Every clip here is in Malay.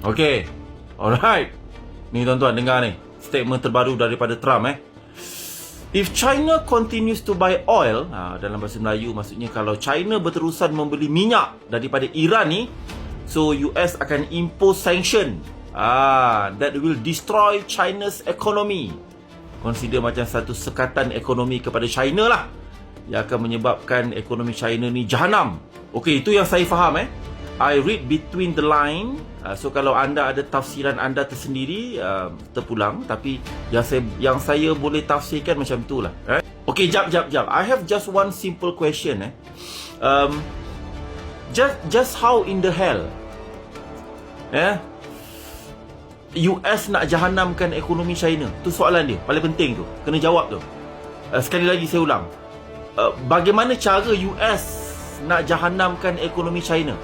Okay. Alright. Ni tuan-tuan dengar ni. Statement terbaru daripada Trump If China continues to buy oil, dalam bahasa Melayu maksudnya kalau China berterusan membeli minyak daripada Iran ni, so US akan impose sanction that will destroy China's economy. Consider macam satu sekatan ekonomi kepada China lah, yang akan menyebabkan ekonomi China ni jahanam. Okay, itu yang saya faham I read between the line. So kalau anda ada tafsiran anda tersendiri, terpulang. Tapi yang saya boleh tafsirkan macam itulah. Right? Okay, jap. I have just one simple question. Just how in the hell US nak jahanamkan ekonomi China? Tu soalan dia, paling penting tu. Kena jawab tu. Sekali lagi saya ulang. Bagaimana cara US nak jahanamkan ekonomi China?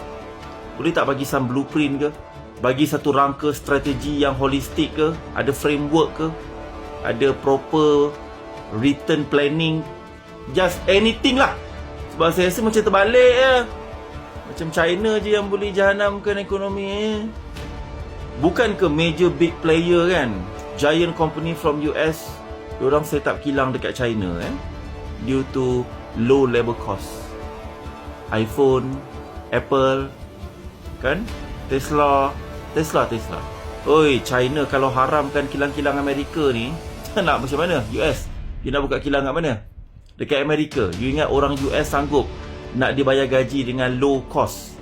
Boleh tak bagi some blueprint ke? Bagi satu rangka strategi yang holistik ke? Ada framework ke? Ada proper written planning? Just anything lah. Sebab saya rasa macam terbalik Macam China je yang boleh jahanamkan ekonomi Bukan ke major big player kan, giant company from US, diorang set up kilang dekat China due to low labor cost. iPhone, Apple kan, Tesla. Oi, China kalau haramkan kilang-kilang Amerika ni, nak macam mana US? Dia nak buka kilang kat mana? Dekat Amerika. You ingat orang US sanggup nak dibayar gaji dengan low cost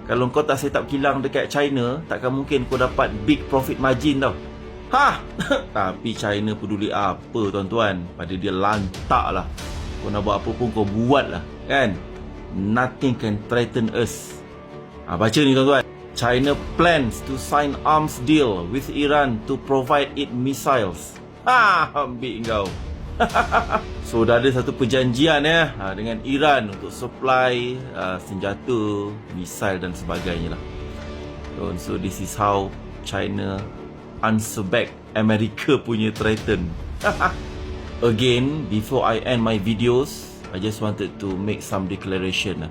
Kalau kau tak set up kilang dekat China, takkan mungkin kau dapat big profit margin tau. Tapi China peduli apa tuan-tuan? Pada dia lantak lah. Kau nak buat apa pun kau buat lah kan. Nothing can threaten us. Baca ni tuan-tuan. China plans to sign arms deal with Iran to provide it missiles. Ambil kau. So dah ada satu perjanjian dengan Iran untuk supply senjata, misal dan sebagainya lah. So this is how China answer back America punya threaten. Again, before I end my videos, I just wanted to make some declaration.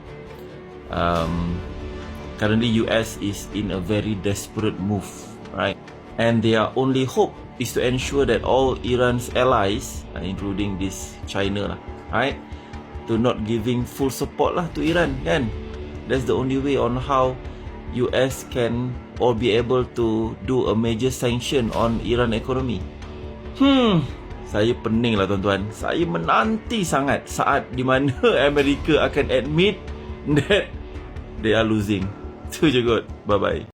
Currently US is in a very desperate move, right? And their only hope is to ensure that all Iran's allies, including this China lah, right, to not giving full support lah to Iran kan. That's the only way on how US can or be able to do a major sanction on Iran economy. Saya pening lah tuan-tuan. Saya menanti sangat saat di mana Amerika akan admit that they are losing. Itu je kot. Bye-bye.